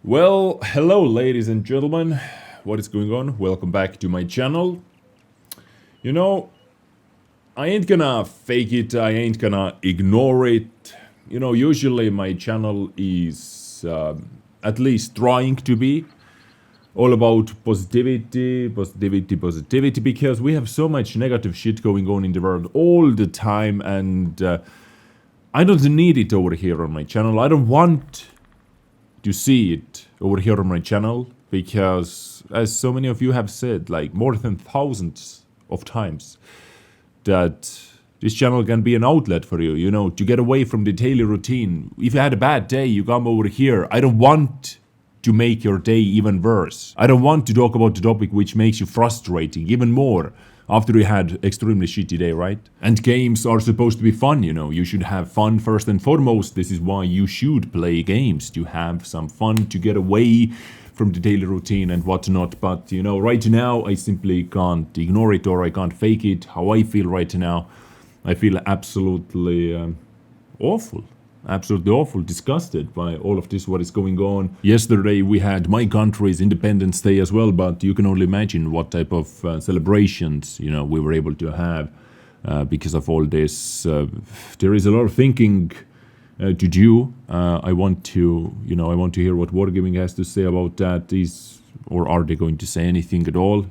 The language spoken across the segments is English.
Well, hello ladies and gentlemen, what is going on? Welcome back to my channel. You know, I ain't gonna fake it, I ain't gonna ignore it. Usually my channel is at least trying to be all about positivity, because we have so much negative shit going on in the world all the time, and I don't need it over here on my channel. I don't want to see it over here on my channel, because as so many of you have said, like more than thousands of times, that this channel can be an outlet for you, to get away from the daily routine. If you had a bad day, you come over here. I don't want to make your day even worse. I don't want to talk about the topic which makes you frustrating even more after you had extremely shitty day, right? And games are supposed to be fun, you should have fun first and foremost. This is why you should play games, to have some fun, to get away from the daily routine and whatnot. But right now I simply can't ignore it, or I can't fake it. How I feel right now, I feel absolutely awful. Absolutely awful, disgusted by all of this, what is going on. Yesterday we had my country's Independence Day as well, but you can only imagine what type of celebrations, we were able to have because of all this. There is a lot of thinking to do. I want to hear what Wargaming has to say about that. Or are they going to say anything at all?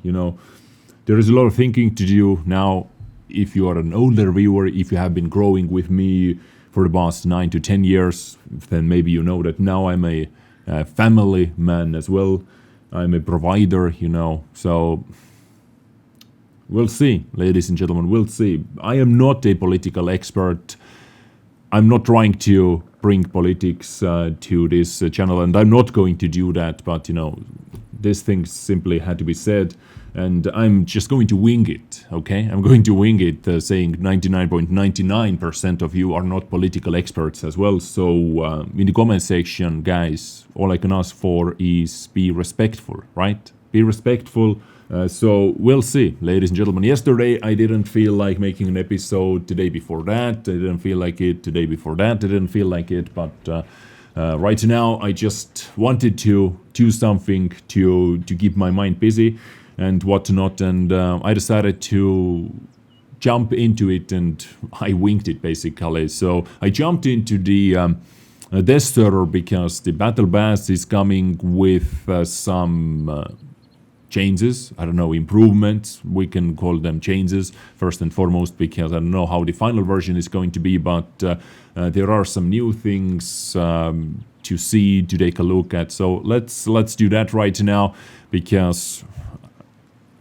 There is a lot of thinking to do now. If you are an older viewer, if you have been growing with me for the past 9 to 10 years, then maybe you know that now I'm a family man as well. I'm a provider, so we'll see, ladies and gentlemen, we'll see. I am not a political expert. I'm not trying to bring politics to this channel, and I'm not going to do that, but these things simply had to be said, and I'm just going to wing it, okay? I'm going to wing it, saying 99.99% of you are not political experts as well. So in the comment section, guys, all I can ask for is be respectful, right? Be respectful. So we'll see, ladies and gentlemen. Yesterday I didn't feel like making an episode. The day before that I didn't feel like it. The day before that I didn't feel like it. But right now I just wanted to do something to keep my mind busy and whatnot, and I decided to jump into it, and I winged it basically. So I jumped into the Death server because the Battle Pass is coming with some changes. I don't know, improvements, we can call them changes first and foremost, because I don't know how the final version is going to be, but there are some new things to see, to take a look at. So let's do that right now, because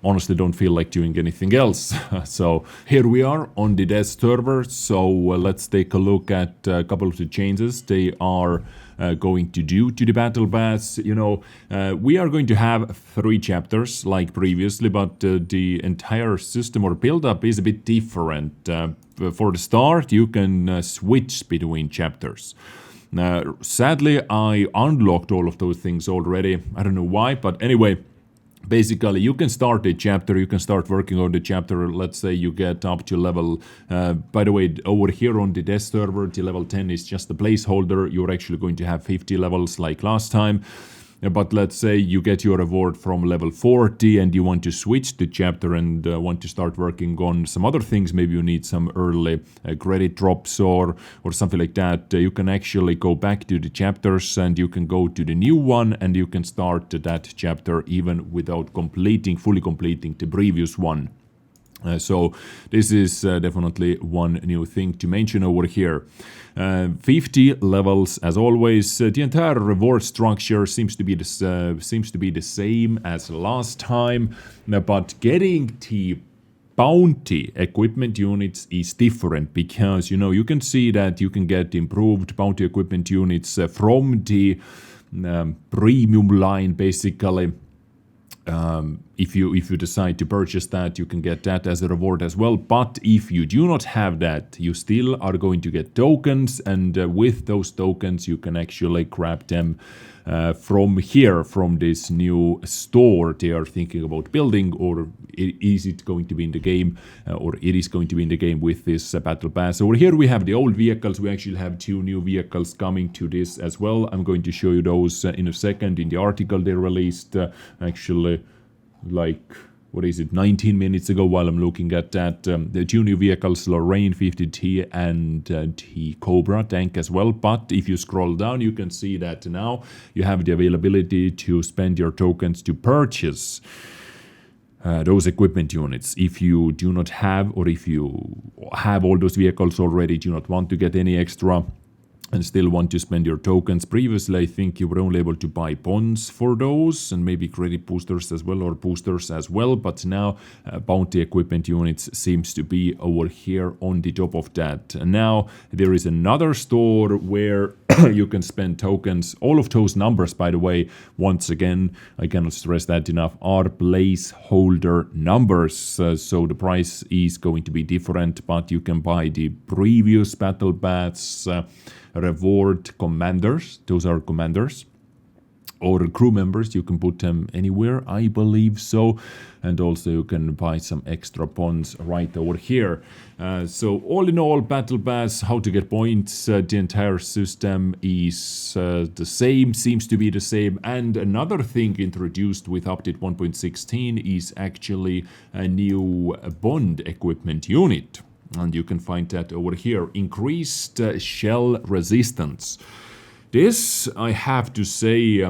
honestly don't feel like doing anything else. So here we are on the Death server. So let's take a look at a couple of the changes they are going to do to the Battle Pass. We are going to have 3 chapters like previously, but the entire system or build-up is a bit different. For the start, you can switch between chapters. Sadly, I unlocked all of those things already. I don't know why, but anyway, basically, you can start a chapter, you can start working on the chapter. Let's say you get up to level, by the way, over here on the Death server, the level 10 is just a placeholder. You're actually going to have 50 levels like last time. But let's say you get your reward from level 40 and you want to switch the chapter and want to start working on some other things. Maybe you need some early credit drops or something like that. You can actually go back to the chapters and you can go to the new one and you can start that chapter even without fully completing the previous one. So this is definitely one new thing to mention over here. 50 levels as always. The entire reward structure seems to be the same as last time, but getting the bounty equipment units is different, because you can see that you can get improved bounty equipment units from the premium line basically. if you decide to purchase that, you can get that as a reward as well. But if you do not have that, you still are going to get tokens, and with those tokens you can actually grab them from here, from this new store they are thinking about building, or is it going to be in the game, or it is going to be in the game with this battle pass. Over here we have the old vehicles. We actually have 2 new vehicles coming to this as well. I'm going to show you those in a second. In the article they released actually like, what is it, 19 minutes ago, while I'm looking at that. The 2 new vehicles, Lorraine 50T and the Cobra tank as well. But if you scroll down, you can see that now you have the availability to spend your tokens to purchase those equipment units. If you do not have, or if you have all those vehicles already, do not want to get any extra and still want to spend your tokens. Previously, I think you were only able to buy bonds for those, and maybe credit boosters as well, or boosters as well. But now bounty equipment units seems to be over here on the top of that. And now there is another store where you can spend tokens. All of those numbers, by the way, once again, I cannot stress that enough, are placeholder numbers. So the price is going to be different, but you can buy the previous battle pass reward commanders. Those are commanders or crew members. You can put them anywhere, I believe so. And also you can buy some extra bonds right over here. So all in all, battle pass, how to get points, the entire system is the same, seems to be the same. And another thing introduced with update 1.16 is actually a new bond equipment unit. And you can find that over here. Increased shell resistance. This, I have to say,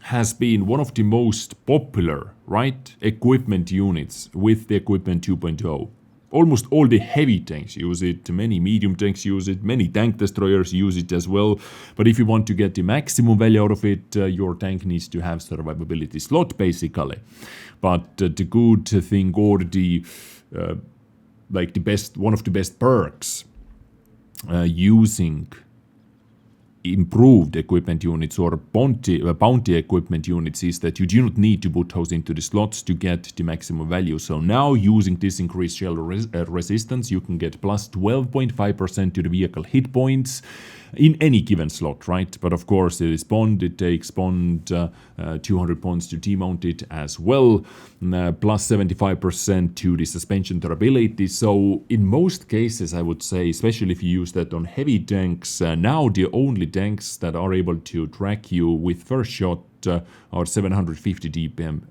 has been one of the most popular, right, equipment units with the equipment 2.0. Almost all the heavy tanks use it, many medium tanks use it, many tank destroyers use it as well. But if you want to get the maximum value out of it, your tank needs to have survivability slot, basically. But the good thing, or the like the best, one of the best perks using improved equipment units or bounty equipment units is that you do not need to put those into the slots to get the maximum value. So now, using this increased shell resistance, you can get plus 12.5% to the vehicle hit points in any given slot, right? But of course, it is bond. It takes bond 200 points to demount it as well, plus 75% to the suspension durability. So in most cases, I would say, especially if you use that on heavy tanks, now the only tanks that are able to track you with first shot are 750 DPM,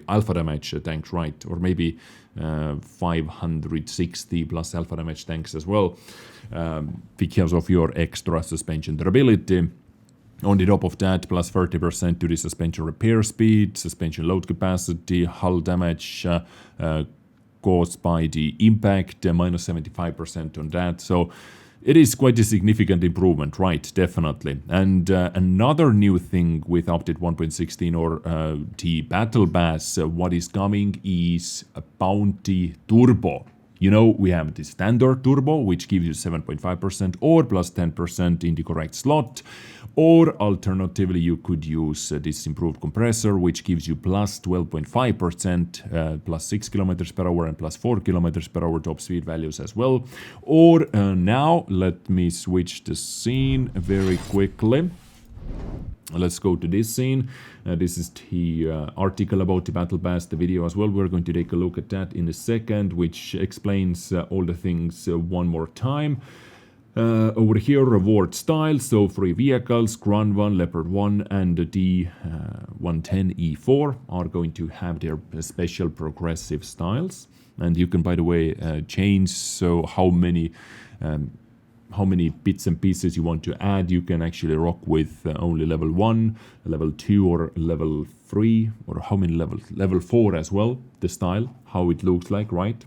alpha damage tanks, right? Or maybe 560 plus alpha damage tanks as well, because of your extra suspension durability. On the top of that, plus 30% to the suspension repair speed, suspension load capacity, hull damage caused by the impact, minus 75% on that. So it is quite a significant improvement, right? Definitely. And another new thing with update 1.16 or the battle pass, what is coming is a bounty turbo. You know, we have the standard turbo, which gives you 7.5% or plus 10% in the correct slot. Or alternatively, you could use this improved compressor, which gives you plus 12.5%, plus 6 kilometers per hour and plus 4 kilometers per hour top speed values as well. Or now, let me switch the scene very quickly. Let's go to this scene. This is the article about the battle pass, the video as well. We're going to take a look at that in a second, which explains all the things one more time. Over here, reward styles, so free vehicles, Grand 1, Leopard 1 and the D110E4 are going to have their special progressive styles. And you can, by the way, change so how many bits and pieces you want to add. You can actually rock with only level 1, level 2 or level 3, or how many levels, level 4 as well, the style, how it looks like, right?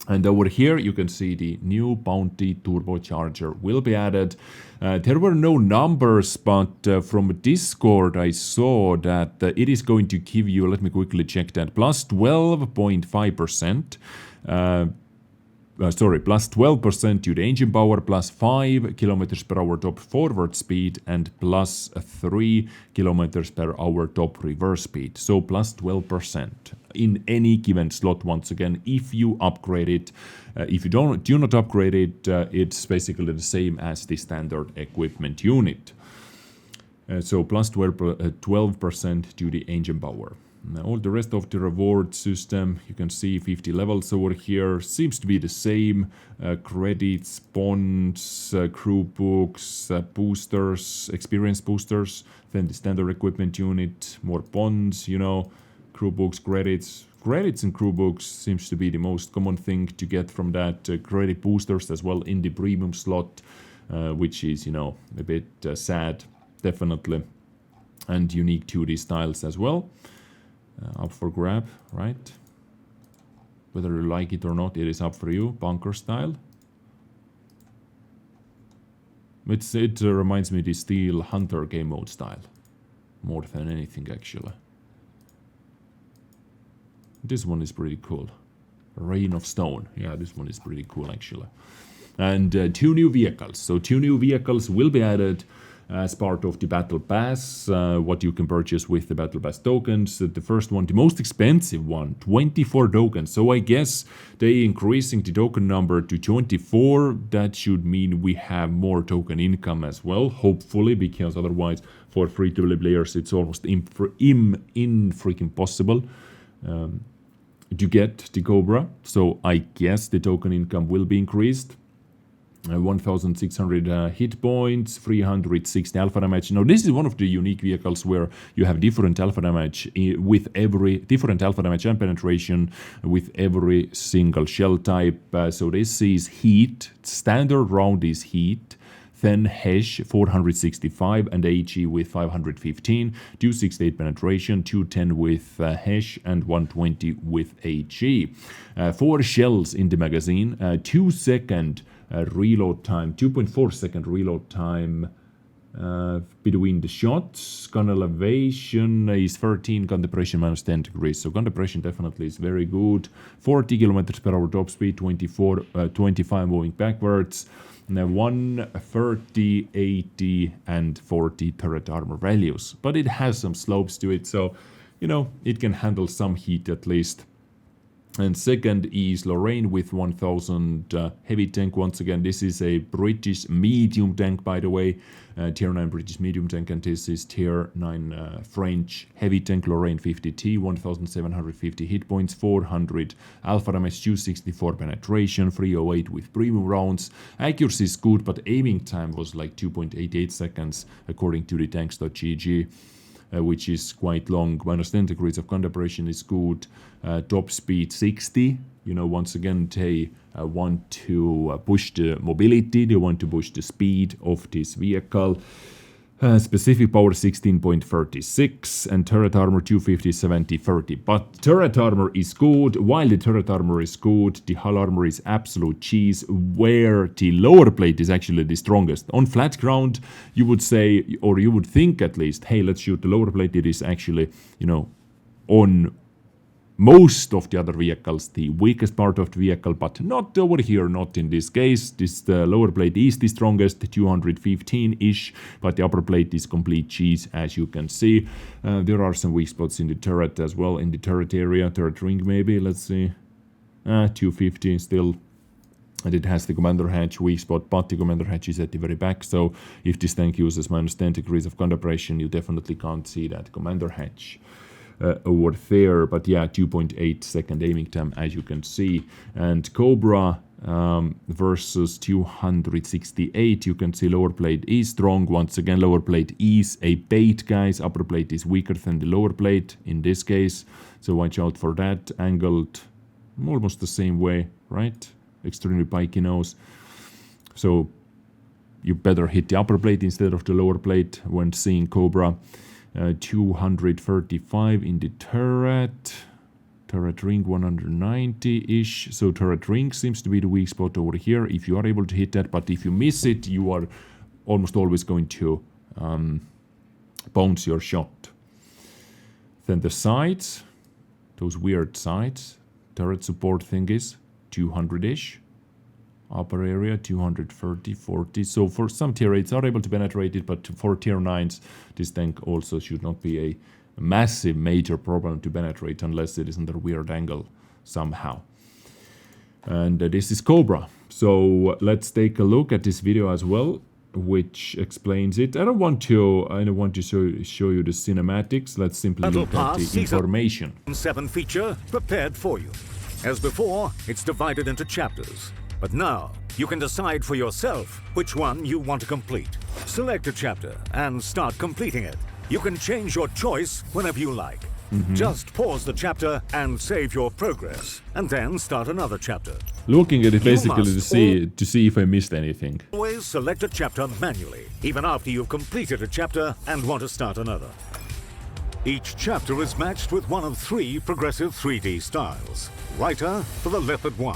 And over here you can see the new bounty turbocharger will be added. There were no numbers, but from Discord I saw that it is going to give you, let me quickly check that, plus 12.5%. plus 12% to the engine power, plus 5 kilometers per hour top forward speed, and plus 3 kilometers per hour top reverse speed. So plus 12% in any given slot. Once again, if you upgrade it, if you do not upgrade it, it's basically the same as the standard equipment unit. So plus 12% to the engine power. Now, all the rest of the reward system, you can see 50 levels over here, seems to be the same. Credits, bonds, crew books, boosters, experience boosters, then the standard equipment unit, more bonds, you know, crew books, credits. Credits and crew books seems to be the most common thing to get from that. Credit boosters as well in the premium slot, which is, you know, a bit sad, definitely, and unique to these styles as well. Up for grab, right? Whether you like it or not, it is up for you. Bunker style. It reminds me of the Steel Hunter game mode style. More than anything, actually. This one is pretty cool. Rain of Stone. Yeah, this one is pretty cool, actually. And 2 new vehicles. So 2 new vehicles will be added as part of the Battle Pass, what you can purchase with the Battle Pass tokens. The first one, the most expensive one, 24 tokens. So I guess they increasing the token number to 24. That should mean we have more token income as well, hopefully, because otherwise for free-to-play players it's almost freaking possible to get the Cobra. So I guess the token income will be increased. 1,600 hit points, 360 alpha damage. Now this is one of the unique vehicles where you have different alpha damage with every different alpha damage and penetration with every single shell type. So this is heat, standard round is heat, then Hesh 465 and HE with 515, 268 penetration, 210 with Hesh and 120 with HE. 4 shells in the magazine, 2 second reload time, 2.4 second reload time between the shots. Gun elevation is 13, gun depression minus 10 degrees. So gun depression definitely is very good. 40 kilometers per hour top speed, 25 moving backwards. Now 130, 80 and 40 turret armor values. But it has some slopes to it, so you know it can handle some heat at least. And second is Lorraine with 1000 heavy tank. Once again, this is a British medium tank, by the way. Tier 9 British medium tank, and this is Tier 9 French heavy tank Lorraine 50T. 1750 hit points, 400 alpha damage, 264 penetration, 308 with premium rounds. Accuracy is good, but aiming time was like 2.88 seconds according to the tanks.gg. Which is quite long. Minus 10 degrees of gun depression is good. Top speed 60. You know, once again, they want to push the mobility. They want to push the speed of this vehicle. Specific power 16.36 and turret armor 250, 70, 30. But turret armor is good. While the turret armor is good, the hull armor is absolute cheese, where the lower plate is actually the strongest. On flat ground, you would say, or you would think at least, hey, let's shoot the lower plate. It is actually, you know, on most of the other vehicles, the weakest part of the vehicle, but not over here, not in this case. This lower plate is the strongest, 215-ish, but the upper plate is complete cheese, as you can see. There are some weak spots in the turret as well, in the turret area, turret ring maybe, let's see. 250 still. And it has the commander hatch weak spot, but the commander hatch is at the very back, so if this tank uses minus 10 degrees of gun depression, you definitely can't see that commander hatch over there. But yeah, 2.8 second aiming time, as you can see. And Cobra versus 268, you can see lower plate is strong. Once again, lower plate is a bait, guys. Upper plate is weaker than the lower plate in this case, so watch out for that. Angled almost the same way, right? Extremely pikey nose, so you better hit the upper plate instead of the lower plate when seeing Cobra. 235 in the turret ring 190-ish, so turret ring seems to be the weak spot over here if you are able to hit that, but if you miss it, you are almost always going to bounce your shot. Then the sides, those weird sides, turret support thingies, 200-ish. Upper area 230, 40. So for some tier 8s are able to penetrate it, but for tier 9s, this tank also should not be a massive major problem to penetrate unless it is in a weird angle somehow. And this is Cobra. So let's take a look at this video as well, which explains it. I don't want to show you the cinematics. Let's simply look at the information. 7 feature prepared for you. As before, it's divided into chapters. But now, you can decide for yourself which one you want to complete. Select a chapter and start completing it. You can change your choice whenever you like. Just pause the chapter and save your progress, and then start another chapter. Looking at it basically to see if I missed anything. Always select a chapter manually, even after you've completed a chapter and want to start another. Each chapter is matched with one of 3 progressive 3D styles. Writer for the Leopard 1,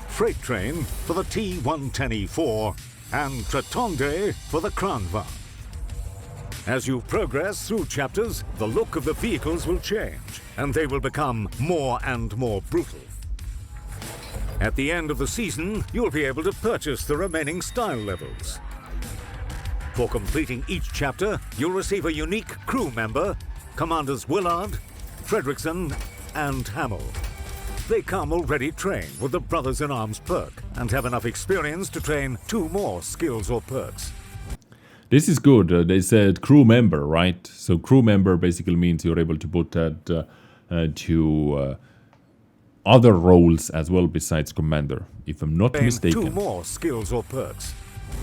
Freight Train for the T110E4, and Tratonde for the Kranvan. As you progress through chapters, the look of the vehicles will change, and they will become more and more brutal. At the end of the season, you'll be able to purchase the remaining style levels. For completing each chapter, you'll receive a unique crew member, Commanders Willard, Fredrickson, and Hamill. They come already trained with the Brothers in Arms perk, and have enough experience to train 2 more skills or perks. This is good. They said crew member, right? So crew member basically means you're able to put that to other roles as well besides commander, if I'm not mistaken. 2 more skills or perks.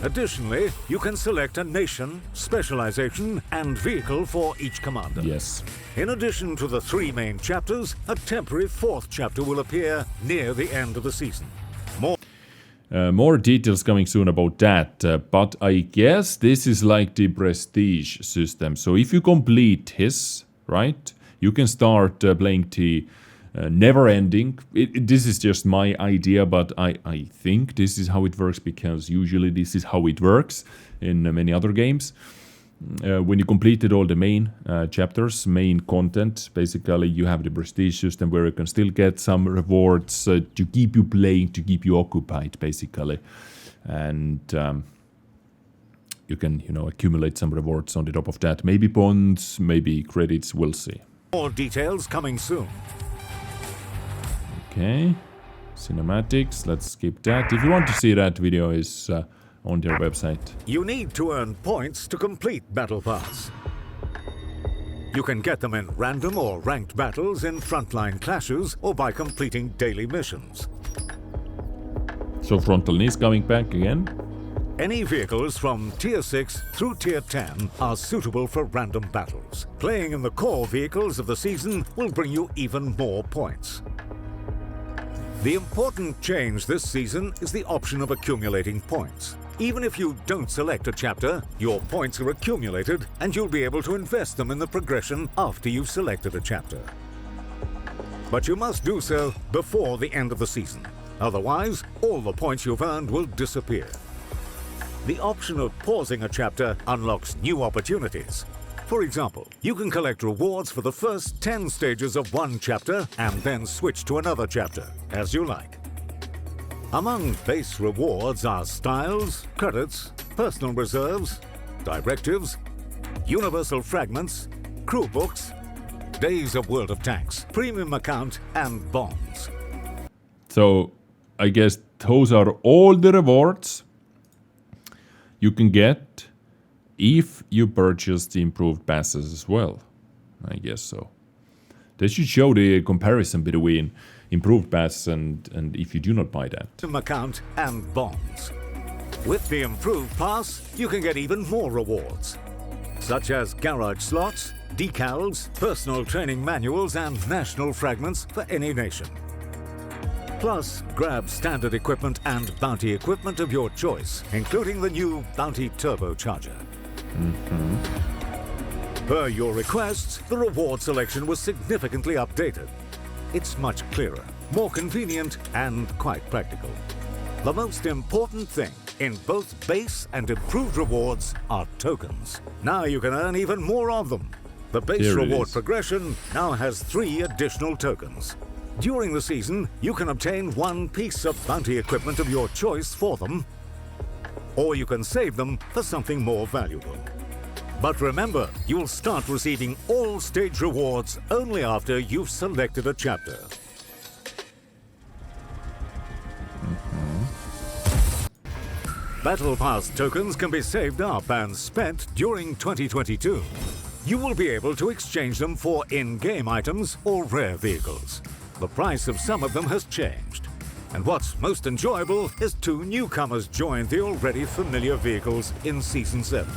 Additionally, you can select a nation, specialization, and vehicle for each commander. Yes. In addition to the 3 main chapters, a temporary 4th chapter will appear near the end of the season. More details coming soon about that, but I guess this is like the prestige system. So if you complete his, right, you can start playing the never-ending. This is just my idea, but I think this is how it works, because usually this is how it works in many other games. When you completed all the main chapters, main content, basically you have the prestige system where you can still get some rewards to keep you playing, to keep you occupied, basically. And you can, accumulate some rewards on the top of that. Maybe bonds, maybe credits, we'll see. More details coming soon. Okay, cinematics, let's skip that. If you want to see that video, is on their website. You need to earn points to complete Battle Pass. You can get them in random or ranked battles in frontline clashes or by completing daily missions. So Frontal Knees coming back again. Any vehicles from Tier 6 through Tier 10 are suitable for random battles. Playing in the core vehicles of the season will bring you even more points. The important change this season is the option of accumulating points. Even if you don't select a chapter, your points are accumulated and you'll be able to invest them in the progression after you've selected a chapter. But you must do so before the end of the season. Otherwise, all the points you've earned will disappear. The option of pausing a chapter unlocks new opportunities. For example, you can collect rewards for the first 10 stages of one chapter and then switch to another chapter, as you like. Among base rewards are styles, credits, personal reserves, directives, universal fragments, crew books, days of World of Tanks, premium account, and bonds. So I guess those are all the rewards you can get if you purchase the improved passes as well. I guess so. They should show the comparison between improved pass and if you do not buy that. Account and bonds. With the improved pass, you can get even more rewards, such as garage slots, decals, personal training manuals, and national fragments for any nation. Plus, grab standard equipment and bounty equipment of your choice, including the new Bounty Turbocharger. Per your requests, the reward selection was significantly updated. It's much clearer, more convenient, and quite practical. The most important thing in both base and improved rewards are tokens. Now you can earn even more of them. The base reward progression now has 3 additional tokens. During the season, you can obtain one piece of bounty equipment of your choice for them, or you can save them for something more valuable. But remember, you'll start receiving all stage rewards only after you've selected a chapter. Battle Pass tokens can be saved up and spent during 2022. You will be able to exchange them for in-game items or rare vehicles. The price of some of them has changed. And what's most enjoyable is 2 newcomers joined the already familiar vehicles in Season 7.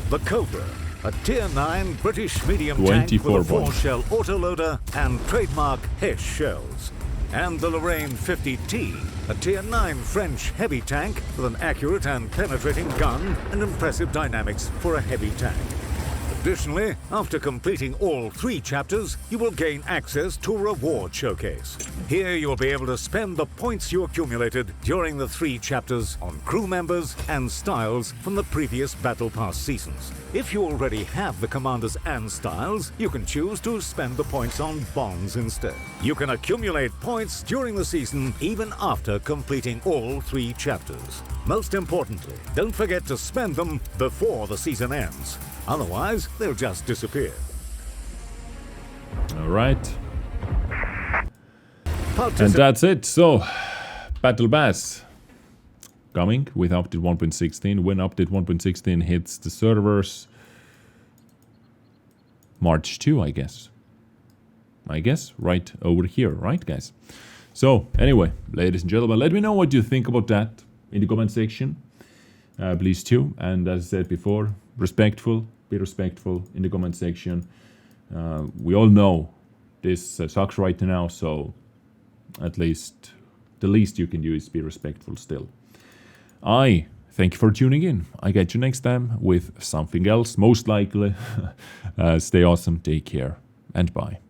The Cobra, a Tier 9 British medium tank with a 4-shell autoloader and trademark HESH shells. And the Lorraine 50T, a Tier 9 French heavy tank with an accurate and penetrating gun and impressive dynamics for a heavy tank. Additionally, after completing all 3 chapters, you will gain access to a reward showcase. Here you'll be able to spend the points you accumulated during the 3 chapters on crew members and styles from the previous Battle Pass seasons. If you already have the commanders and styles, you can choose to spend the points on bonds instead. You can accumulate points during the season even after completing all 3 chapters. Most importantly, don't forget to spend them before the season ends. Otherwise, they'll just disappear. All right. And that's it. So, Battle Pass coming with update 1.16. When update 1.16 hits the servers, March 2, I guess. Right over here, right, guys? So, anyway, ladies and gentlemen, let me know what you think about that in the comment section. Please too. And as I said before, be respectful in the comment section. We all know this sucks right now, so at least the least you can do is be respectful still. I thank you for tuning in. I get you next time with something else, most likely. Stay awesome, take care, and bye.